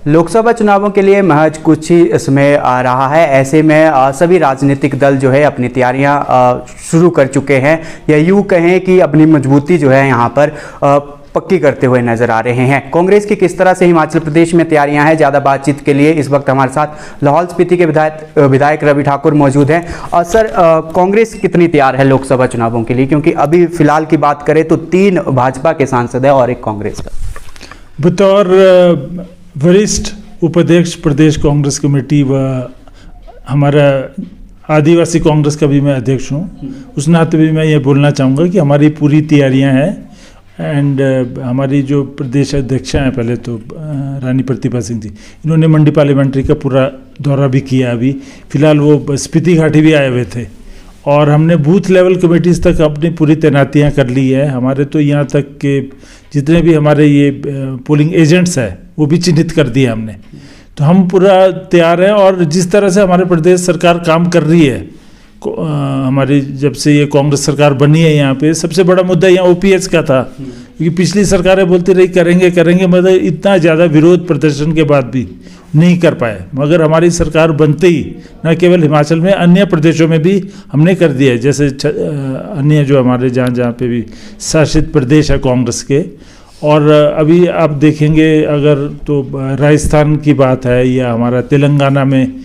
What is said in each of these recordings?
लोकसभा चुनावों के लिए महज कुछ ही समय आ रहा है। ऐसे में सभी राजनीतिक दल जो है अपनी तैयारियां शुरू कर चुके हैं, या यूँ कहें कि अपनी मजबूती जो है यहाँ पर पक्की करते हुए नजर आ रहे हैं। कांग्रेस की किस तरह से हिमाचल प्रदेश में तैयारियां हैं, ज़्यादा बातचीत के लिए इस वक्त हमारे साथ लाहौल स्पीति के विधायक रवि ठाकुर मौजूद हैं। और सर, कांग्रेस कितनी तैयार है लोकसभा चुनावों के लिए, क्योंकि अभी फिलहाल की बात करें तो 3 भाजपा के सांसद है और 1 कांग्रेस का। बतौर वरिष्ठ उपाध्यक्ष प्रदेश कांग्रेस कमेटी व हमारा आदिवासी कांग्रेस का भी मैं अध्यक्ष हूँ, उस नाते भी मैं ये बोलना चाहूँगा कि हमारी पूरी तैयारियाँ हैं। एंड हमारी जो प्रदेश अध्यक्षा हैं, पहले तो रानी प्रतिभा सिंह जी, इन्होंने मंडी पार्लियामेंट्री का पूरा दौरा भी किया। अभी फ़िलहाल वो स्पीति घाटी भी आए हुए थे और हमने बूथ लेवल कमेटीज़ तक अपनी पूरी तैनातियाँ कर ली है। हमारे तो यहाँ तक के जितने भी हमारे ये पोलिंग एजेंट्स हैं वो भी चिन्हित कर दिए हमने। तो हम पूरा तैयार हैं और जिस तरह से हमारे प्रदेश सरकार काम कर रही है, हमारी जब से ये कांग्रेस सरकार बनी है, यहाँ पे सबसे बड़ा मुद्दा यहाँ ओपीएस का था, क्योंकि पिछली सरकारें बोलती रही करेंगे करेंगे, मतलब इतना ज़्यादा विरोध प्रदर्शन के बाद भी नहीं कर पाए। मगर हमारी सरकार बनते ही न केवल हिमाचल में, अन्य प्रदेशों में भी हमने कर दिया है। जैसे अन्य जो हमारे जहाँ पे भी शासित प्रदेश है कांग्रेस के, और अभी आप देखेंगे अगर तो राजस्थान की बात है या हमारा तेलंगाना में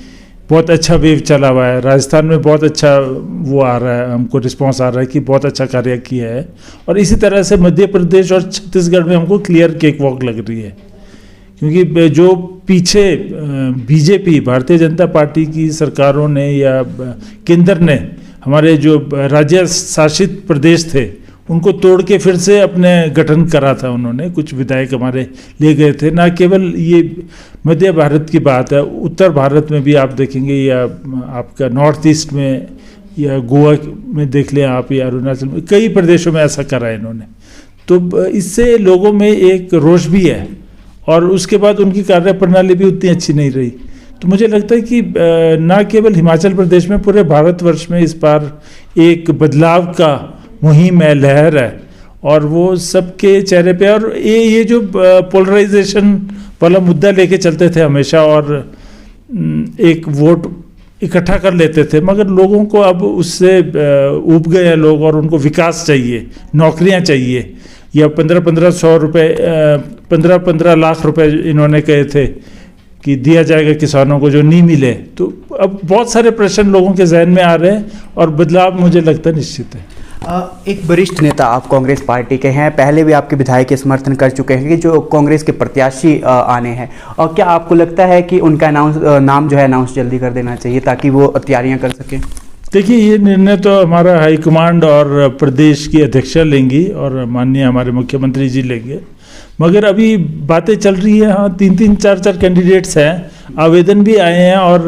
बहुत अच्छा वेव चला हुआ है, राजस्थान में बहुत अच्छा वो आ रहा है, हमको रिस्पांस आ रहा है कि बहुत अच्छा कार्य किया है। और इसी तरह से मध्य प्रदेश और छत्तीसगढ़ में हमको क्लियर केक वॉक लग रही है, क्योंकि जो पीछे बीजेपी भारतीय जनता पार्टी की सरकारों ने या केंद्र ने हमारे जो राज्य शासित प्रदेश थे उनको तोड़ के फिर से अपने गठन करा था उन्होंने। कुछ विधायक हमारे ले गए थे। ना केवल ये मध्य भारत की बात है, उत्तर भारत में भी आप देखेंगे, या आपका नॉर्थ ईस्ट में या गोवा में देख लें आप, या अरुणाचल में, कई प्रदेशों में ऐसा करा है इन्होंने। तो इससे लोगों में एक रोष भी है और उसके बाद उनकी कार्य प्रणाली भी उतनी अच्छी नहीं रही। तो मुझे लगता है कि ना केवल हिमाचल प्रदेश में, पूरे भारतवर्ष में इस बार एक बदलाव का मुहिम है, लहर है, और वो सबके चेहरे पे। और ये जो पोलराइजेशन वाला मुद्दा लेके चलते थे हमेशा और एक वोट इकट्ठा कर लेते थे, मगर लोगों को अब उससे ऊब गए हैं लोग और उनको विकास चाहिए, नौकरियां चाहिए। या 15-15 रुपये 15 लाख रुपए इन्होंने कहे थे कि दिया जाएगा किसानों को, जो नहीं मिले। तो अब बहुत सारे प्रश्न लोगों के जहन में आ रहे हैं और बदलाव मुझे लगता है निश्चित है। एक वरिष्ठ नेता आप कांग्रेस पार्टी के हैं, पहले भी आपके विधायक के समर्थन कर चुके हैं कि जो कांग्रेस के प्रत्याशी आने हैं, और क्या आपको लगता है कि उनका नाम जो है अनाउंस जल्दी कर देना चाहिए ताकि वो तैयारियां कर सकें? देखिए, ये निर्णय तो हमारा हाईकमांड और प्रदेश की अध्यक्षा लेंगी और माननीय हमारे मुख्यमंत्री जी लेंगे। मगर अभी बातें चल रही है, हाँ 3-3, 4-4 कैंडिडेट्स हैं, आवेदन भी आए हैं और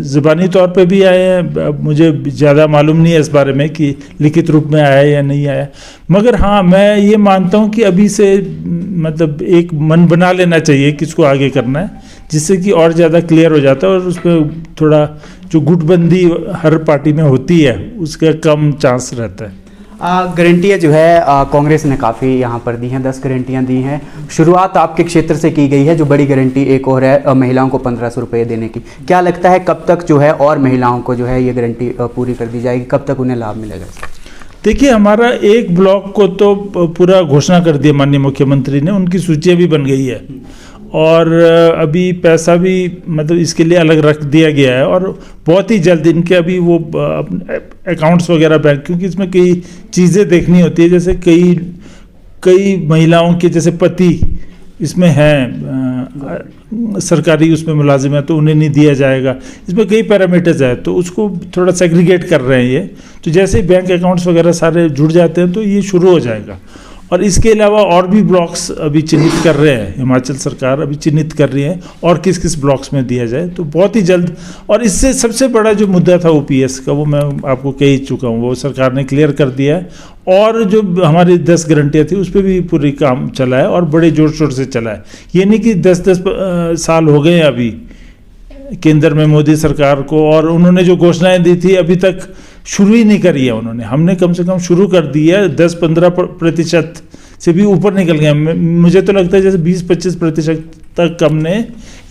ज़बानी तौर पे भी आए हैं। मुझे ज़्यादा मालूम नहीं है इस बारे में कि लिखित रूप में आया या नहीं आया। मगर हाँ, मैं ये मानता हूँ कि अभी से मतलब एक मन बना लेना चाहिए किसको आगे करना है, जिससे कि और ज़्यादा क्लियर हो जाता है और उसमें थोड़ा जो गुटबंदी हर पार्टी में होती है उसका कम चांस रहता है। गारंटियाँ जो है कांग्रेस ने काफ़ी यहाँ पर दी हैं, 10 गारंटियाँ दी हैं। शुरुआत आपके क्षेत्र से की गई है, जो बड़ी गारंटी एक और है महिलाओं को 1500 रुपये देने की। क्या लगता है कब तक जो है और महिलाओं को जो है ये गारंटी पूरी कर दी जाएगी, कब तक उन्हें लाभ मिलेगा? देखिए, हमारा एक ब्लॉक को तो पूरा घोषणा कर दिया माननीय मुख्यमंत्री ने, उनकी सूची भी बन गई है और अभी पैसा भी मतलब इसके लिए अलग रख दिया गया है और बहुत ही जल्द इनके अभी वो अकाउंट्स वगैरह बैंक, क्योंकि इसमें कई चीज़ें देखनी होती है। जैसे कई महिलाओं के जैसे पति इसमें हैं, सरकारी उसमें मुलाजिम है, तो उन्हें नहीं दिया जाएगा। इसमें कई पैरामीटर्स है, तो उसको थोड़ा सेग्रीगेट कर रहे हैं ये। तो जैसे ही बैंक अकाउंट्स वगैरह सारे जुड़ जाते हैं तो ये शुरू हो जाएगा। और इसके अलावा और भी ब्लॉक्स अभी चिन्हित कर रहे हैं, हिमाचल सरकार अभी चिन्हित कर रही है और किस किस ब्लॉक्स में दिया जाए, तो बहुत ही जल्द। और इससे सबसे बड़ा जो मुद्दा था ओपीएस का, वो मैं आपको कह ही चुका हूँ, वो सरकार ने क्लियर कर दिया है। और जो हमारी 10 गारंटियाँ थी उस पर भी पूरी काम चला है और बड़े जोर शोर से चला है। ये नहीं कि 10-10 साल हो गए अभी केंद्र में मोदी सरकार को, और उन्होंने जो घोषणाएं दी थी अभी तक शुरू ही नहीं करी है उन्होंने। हमने कम से कम शुरू कर दी है, 10-15% से भी ऊपर निकल गया। मुझे तो लगता है जैसे 20-25% तक हमने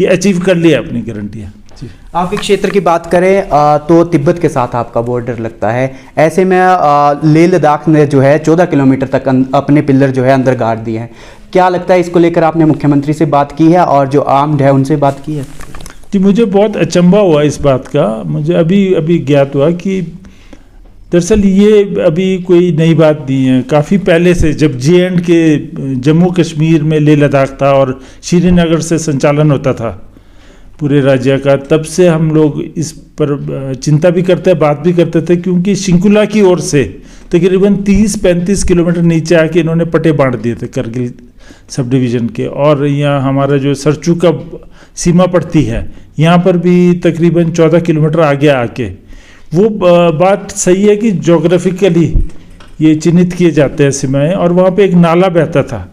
ये अचीव कर लिया अपनी गारंटियाँ। आपके क्षेत्र की बात करें तो तिब्बत के साथ आपका बॉर्डर लगता है। ऐसे में लेह लद्दाख ने जो है 14 किलोमीटर तक अपने पिलर जो है अंदर गाड़ दिए हैं। क्या लगता है इसको लेकर आपने मुख्यमंत्री से बात की है और जो आर्म्ड है उनसे बात की है? जी, मुझे बहुत अचंभा हुआ इस बात का। मुझे अभी ज्ञात हुआ कि दरअसल ये अभी कोई नई बात नहीं है। काफ़ी पहले से जब JND के जम्मू कश्मीर में लेह लद्दाख था और श्रीनगर से संचालन होता था पूरे राज्य का, तब से हम लोग इस पर चिंता भी करते बात भी करते थे, क्योंकि शिंकुला की ओर से तकरीबन 30-35 किलोमीटर नीचे आके इन्होंने पट्टे बांट दिए थे करगिल सब डिवीज़न के। और यहाँ हमारा जो सरचू का सीमा पड़ती है यहाँ पर भी तकरीबन 14 किलोमीटर आगे आके वो बात सही है कि जोग्राफिकली ये चिन्हित किए जाते हैं सीमाएँ। और वहाँ पे एक नाला बहता था,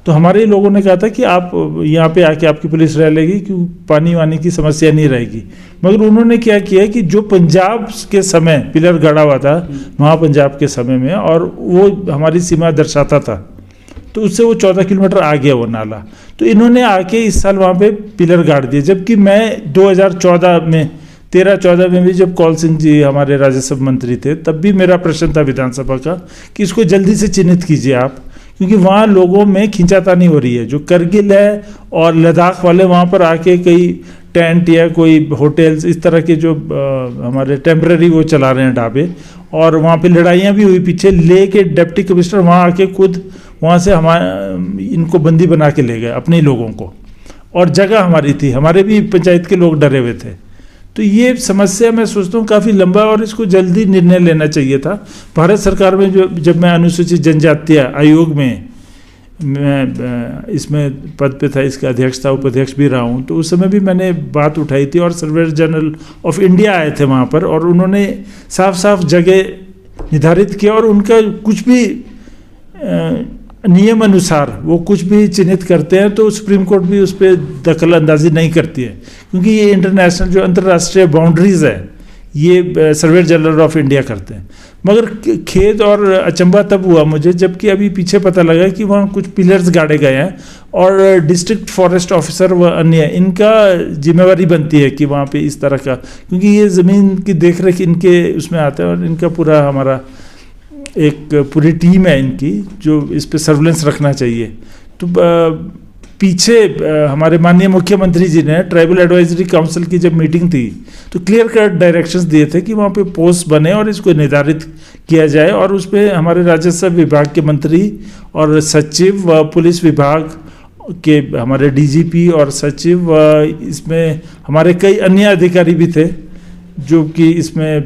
तो हमारे लोगों ने कहा था कि आप यहाँ पे आके आपकी पुलिस रह लेगी, क्यों पानी वानी की समस्या नहीं रहेगी। मगर उन्होंने क्या किया कि जो पंजाब के समय पिलर गड़ा हुआ था महापंजाब के समय में, और वो हमारी सीमा दर्शाता था, तो उससे वो 14 किलोमीटर आ गया वो नाला। तो इन्होंने आके इस साल वहाँ पे पिलर गाड़ दिए। जबकि मैं 2014 में 13-14 में भी जब कौल सिंह जी हमारे राज्यसभा मंत्री थे, तब भी मेरा प्रश्न था विधानसभा का कि इसको जल्दी से चिन्हित कीजिए आप, क्योंकि वहाँ लोगों में खींचातानी हो रही है। जो करगिल है और लद्दाख वाले वहाँ पर आके कई टेंट या कोई होटल्स इस तरह के जो हमारे टेम्पररी वो चला रहे हैं ढाबे, और वहाँ पे लड़ाइयाँ भी हुई पीछे। ले के डिप्टी कमिश्नर वहाँ आके खुद वहाँ से इनको बंदी बना के ले गए अपने लोगों को, और जगह हमारी थी, हमारे भी पंचायत के लोग डरे हुए थे। तो ये समस्या मैं सोचता हूँ काफ़ी लंबा, और इसको जल्दी निर्णय लेना चाहिए था। भारत सरकार में जब मैं अनुसूचित जनजातीय आयोग में मैं इसमें पद पे था, इसका अध्यक्ष था, उपाध्यक्ष भी रहा हूँ, तो उस समय भी मैंने बात उठाई थी और सर्वेयर जनरल ऑफ इंडिया आए थे वहाँ पर, और उन्होंने साफ साफ जगह निर्धारित किया, और उनका कुछ भी नियम अनुसार वो कुछ भी चिन्हित करते हैं तो सुप्रीम कोर्ट भी उस पर दखल अंदाजी नहीं करती है, क्योंकि ये इंटरनेशनल जो अंतर्राष्ट्रीय बाउंड्रीज है ये सर्वेयर जनरल ऑफ इंडिया करते हैं। मगर खेद और अचंभा तब हुआ मुझे जबकि अभी पीछे पता लगा कि वहाँ कुछ पिलर्स गाड़े गए हैं, और डिस्ट्रिक्ट फॉरेस्ट ऑफिसर व अन्य इनका जिम्मेवारी बनती है कि वहाँ पे इस तरह का, क्योंकि ये ज़मीन की देखरेख इनके उसमें आता है, और इनका पूरा हमारा एक पूरी टीम है इनकी जो इस पे सर्विलेंस रखना चाहिए। तो पीछे हमारे माननीय मुख्यमंत्री जी ने ट्राइबल एडवाइजरी काउंसिल की जब मीटिंग थी तो क्लियर कट डायरेक्शंस दिए थे कि वहाँ पे पोस्ट बने और इसको निर्धारित किया जाए, और उस पर हमारे राजस्व विभाग के मंत्री और सचिव व पुलिस विभाग के हमारे DGP और सचिव इसमें हमारे कई अन्य अधिकारी भी थे जो कि इसमें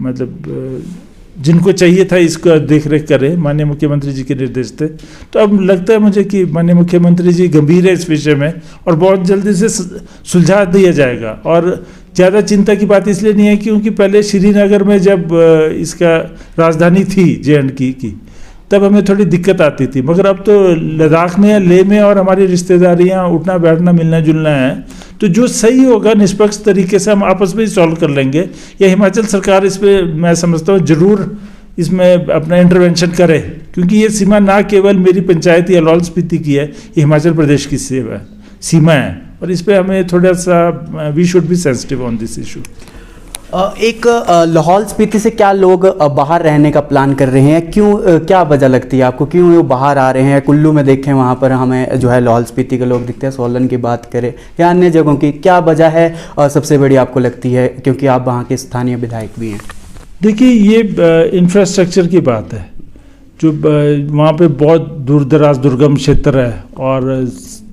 मतलब जिनको चाहिए था इसका देख रेख करें, माननीय मुख्यमंत्री जी के निर्देश थे। तो अब लगता है मुझे कि माननीय मुख्यमंत्री जी गंभीर है इस विषय में और बहुत जल्दी से सुलझा दिया जाएगा। और ज़्यादा चिंता की बात इसलिए नहीं है क्योंकि पहले श्रीनगर में जब इसका राजधानी थी JND की तब हमें थोड़ी दिक्कत आती थी, मगर अब तो लद्दाख में या लेह में और हमारी रिश्तेदारियाँ उठना बैठना मिलना जुलना है, तो जो सही होगा निष्पक्ष तरीके से हम आपस में ही सॉल्व कर लेंगे। या हिमाचल सरकार इस पर मैं समझता हूँ ज़रूर इसमें अपना इंटरवेंशन करे, क्योंकि ये सीमा ना केवल मेरी पंचायत या लाहौल स्पीति की है, ये हिमाचल प्रदेश की सीमा है, और इस पर हमें थोड़ा सा we should be sensitive on this issue. एक लाहौल स्पीति से क्या लोग बाहर रहने का प्लान कर रहे हैं, क्यों, क्या वजह लगती है आपको, क्यों वो बाहर आ रहे हैं? कुल्लू में देखें वहाँ पर हमें जो है लाहौल स्पीति के लोग दिखते हैं, सोलन की बात करें या अन्य जगहों की, क्या वजह है सबसे बड़ी आपको लगती है, क्योंकि आप वहाँ के स्थानीय विधायक भी हैं? देखिए ये इंफ्रास्ट्रक्चर की बात है, जो वहाँ पे बहुत दूर दराज दुर्गम क्षेत्र है और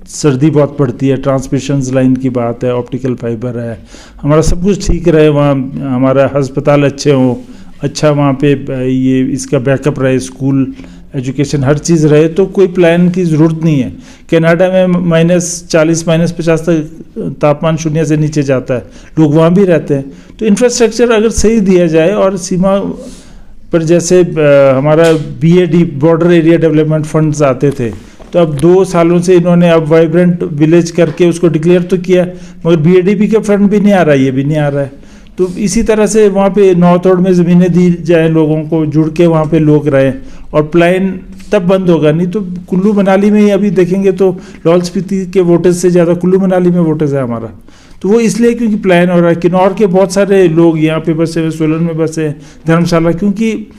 सर्दी बहुत पड़ती है, ट्रांसमिशन लाइन की बात है, ऑप्टिकल फाइबर है, हमारा सब कुछ ठीक रहे, वहाँ हमारा अस्पताल अच्छे हों, अच्छा वहाँ पे ये इसका बैकअप रहे, स्कूल एजुकेशन हर चीज़ रहे, तो कोई प्लान की ज़रूरत नहीं है। कनाडा में -40 -50 तक तापमान शून्य से नीचे जाता है, लोग वहाँ भी रहते हैं। तो इंफ्रास्ट्रक्चर अगर सही दिया जाए और सीमा पर जैसे हमारा BAD border area development funds आते थे, तो अब 2 सालों से इन्होंने अब वाइब्रेंट विलेज करके उसको डिक्लेयर तो किया, मगर BADP के फंड भी नहीं आ रहा है, ये भी नहीं आ रहा है। तो इसी तरह से वहाँ पे नौतोड़ में ज़मीनें दी जाए, लोगों को जुड़ के वहाँ पे लोग रहें, और प्लान तब बंद होगा, नहीं तो कुल्लू मनाली में ही अभी देखेंगे तो लाहौल स्पीति के वोटर्स से ज़्यादा कुल्लू मनाली में वोटर्स है हमारा। तो वो इसलिए क्योंकि प्लान हो रहा है। किन्नौर के बहुत सारे लोग यहाँ पे बसे हुए, सोलन में बसे, धर्मशाला, क्योंकि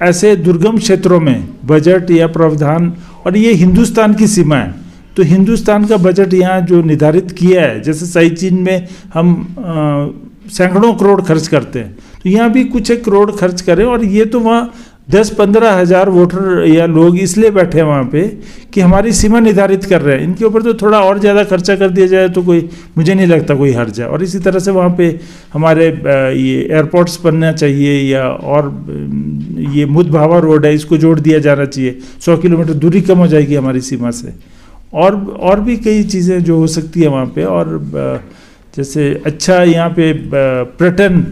ऐसे दुर्गम क्षेत्रों में बजट या प्रावधान, और ये हिंदुस्तान की सीमा है, तो हिंदुस्तान का बजट यहाँ जो निर्धारित किया है, जैसे साई चीन में हम सैकड़ों करोड़ खर्च करते हैं, तो यहाँ भी कुछ एक करोड़ खर्च करें। और ये तो वहाँ 10-15 हज़ार वोटर या लोग इसलिए बैठे हैं वहाँ पे कि हमारी सीमा निर्धारित कर रहे हैं, इनके ऊपर तो थोड़ा और ज़्यादा खर्चा कर दिया जाए तो कोई, मुझे नहीं लगता कोई हर्ज है। और इसी तरह से वहाँ पे हमारे ये एयरपोर्ट्स बनना चाहिए, या और ये मुदभावा रोड है, इसको जोड़ दिया जाना चाहिए, 100 किलोमीटर दूरी कम हो जाएगी हमारी सीमा से। और भी कई चीज़ें जो हो सकती है वहाँ पे। और जैसे अच्छा यहाँ पे पर्यटन,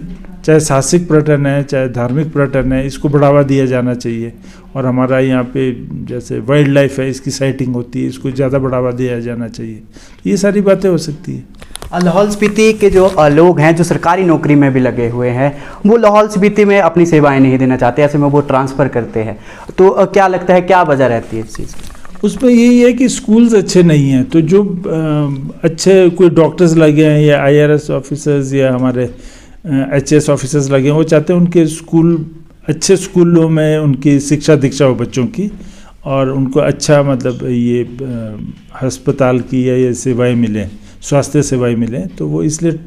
चाहे साहसिक पर्यटन है चाहे धार्मिक पर्यटन है, इसको बढ़ावा दिया जाना चाहिए। और हमारा यहाँ पे जैसे वाइल्ड लाइफ है, इसकी साइटिंग होती है, इसको ज़्यादा बढ़ावा दिया जाना चाहिए। तो ये सारी बातें हो सकती है। लाहौल स्पीति के जो लोग हैं जो सरकारी नौकरी में भी लगे हुए हैं, वो लाहौल स्पीति में अपनी सेवाएं नहीं देना चाहते, ऐसे में वो ट्रांसफ़र करते हैं, तो क्या लगता है क्या वजह रहती है इस चीज़ की? उसमें यही है कि स्कूल्स अच्छे नहीं हैं, तो जो अच्छे कोई डॉक्टर्स लगे हैं या IRS ऑफिसर्स या हमारे HS ऑफिसर्स लगे हैं, वो चाहते हैं उनके स्कूल, अच्छे स्कूलों में उनकी शिक्षा दीक्षा हो बच्चों की, और उनको अच्छा मतलब ये अस्पताल की या ये सेवाएं मिलें, स्वास्थ्य सेवाएं मिलें, तो वो इसलिए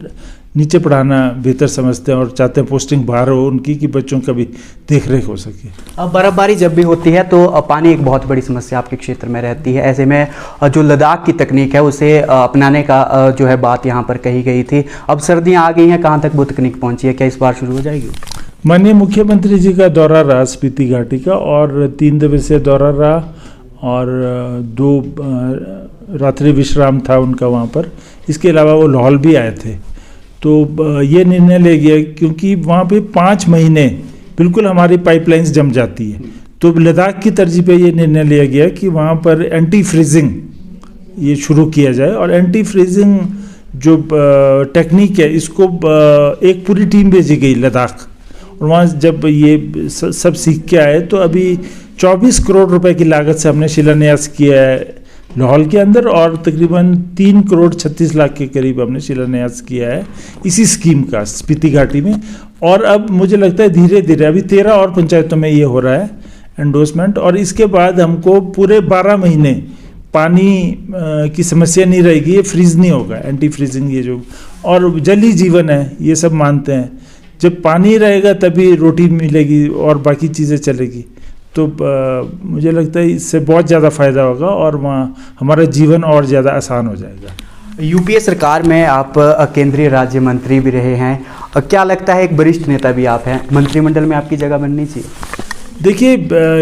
नीचे पढ़ाना बेहतर समझते हैं और चाहते हैं पोस्टिंग बाहर हो उनकी, कि बच्चों का भी देख रेख हो सके। अब बर्फ़बारी जब भी होती है तो पानी एक बहुत बड़ी समस्या आपके क्षेत्र में रहती है। ऐसे में जो लद्दाख की तकनीक है उसे अपनाने का जो है बात यहाँ पर कही गई थी। अब सर्दियाँ आ गई हैं, कहाँ तक वो तकनीक पहुँची है, क्या इस बार शुरू हो जाएगी? माननीय मुख्यमंत्री जी का दौरा रहा स्पीति घाटी का, और 3 दिवसीय दौरा रहा, और 2 रात्रि विश्राम था उनका वहाँ पर। इसके अलावा वो लाहौल भी आए थे। तो ये निर्णय ले गया, क्योंकि वहाँ पे 5 महीने बिल्कुल हमारी पाइपलाइंस जम जाती है, तो लद्दाख की तरजीह पे ये निर्णय लिया गया कि वहाँ पर एंटी फ्रीजिंग ये शुरू किया जाए। और एंटी फ्रीजिंग जो टेक्निक है, इसको एक पूरी टीम भेजी गई लद्दाख, और वहाँ जब ये सब सीख के आए तो अभी 24 करोड़ रुपए की लागत से हमने शिलान्यास किया है लाहौल के अंदर, और तकरीबन 3 करोड़ 36 लाख के करीब हमने शिलान्यास किया है इसी स्कीम का स्पीति घाटी में। और अब मुझे लगता है धीरे धीरे अभी 13 और पंचायतों में ये हो रहा है एंडोर्समेंट, और इसके बाद हमको पूरे 12 महीने पानी की समस्या नहीं रहेगी, ये फ्रीज नहीं होगा, एंटी फ्रीजिंग ये जो, और जल ही जीवन है ये सब मानते हैं, जब पानी रहेगा तभी रोटी मिलेगी और बाकी चीज़ें चलेगी। तो मुझे लगता है इससे बहुत ज़्यादा फ़ायदा होगा और वहाँ हमारा जीवन और ज़्यादा आसान हो जाएगा। यूपीए सरकार में आप केंद्रीय राज्य मंत्री भी रहे हैं, क्या लगता है एक वरिष्ठ नेता भी आप हैं, मंत्रिमंडल में आपकी जगह बननी चाहिए? देखिए,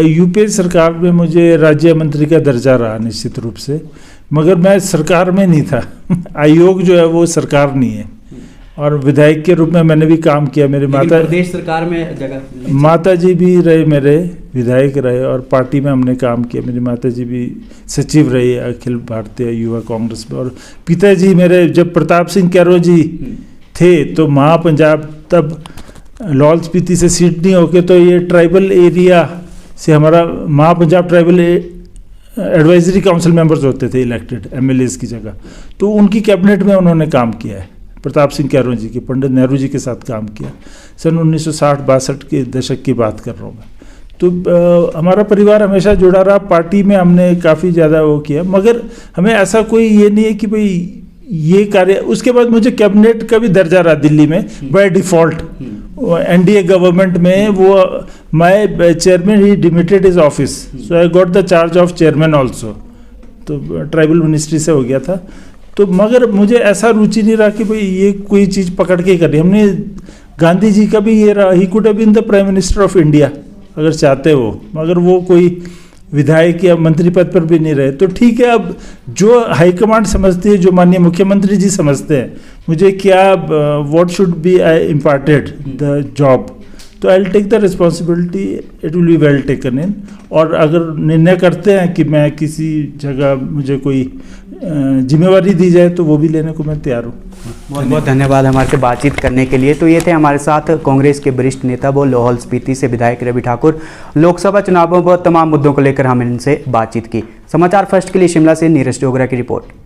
यूपीए सरकार में मुझे राज्य मंत्री का दर्जा रहा निश्चित रूप से, मगर मैं सरकार में नहीं था। आयोग जो है वो सरकार नहीं है, और विधायक के रूप में मैंने भी काम किया। मेरे प्रदेश सरकार में जगह, माता जी भी रहे मेरे, विधायक रहे, और पार्टी में हमने काम किया। मेरी माता जी भी सचिव रही अखिल भारतीय युवा कांग्रेस में, और पिताजी मेरे जब प्रताप सिंह कैरो जी थे तो महापंजाब, तब लाहौल स्पीति से सीट नहीं होके तो ये ट्राइबल एरिया से हमारा Mahapunjab tribal advisory council members होते थे इलेक्टेड MLAs की जगह, तो उनकी कैबिनेट में उन्होंने काम किया है। प्रताप सिंह कैरो जी के, पंडित नेहरू जी के साथ काम किया, सन 1960-62 के दशक की बात कर रहा हूँ मैं। तो हमारा परिवार हमेशा जुड़ा रहा, पार्टी में हमने काफ़ी ज़्यादा वो किया, मगर हमें ऐसा कोई ये नहीं है कि भाई ये कार्य। उसके बाद मुझे कैबिनेट का भी दर्जा रहा दिल्ली में बाय डिफ़ॉल्ट। NDA गवर्नमेंट में वो my chairman he demitted his office, so I got the charge of chairman also, तो ट्राइबल मिनिस्ट्री से हो गया था। तो मगर मुझे ऐसा रुचि नहीं रहा कि भाई ये कोई चीज़ पकड़ के करी। हमने गांधी जी का भी ये रहा, he could have been the prime minister of India अगर चाहते हो, मगर वो कोई विधायक या मंत्री पद पर भी नहीं रहे। तो ठीक है, अब जो हाईकमांड समझती है, जो माननीय मुख्यमंत्री जी समझते हैं मुझे क्या what should be imparted the job, तो I will take the responsibility, it will be well taken in. और अगर निर्णय करते हैं कि मैं किसी जगह मुझे कोई जिम्मेवारी दी जाए तो वो भी लेने को मैं तैयार हूँ। बहुत बहुत धन्यवाद हमारे से बातचीत करने के लिए। तो ये थे हमारे साथ कांग्रेस के वरिष्ठ नेता व लाहौल स्पीति से विधायक रवि ठाकुर। लोकसभा चुनावों व तमाम मुद्दों को लेकर हमने इनसे बातचीत की। समाचार फर्स्ट के लिए शिमला से नीरज डोगरा की रिपोर्ट।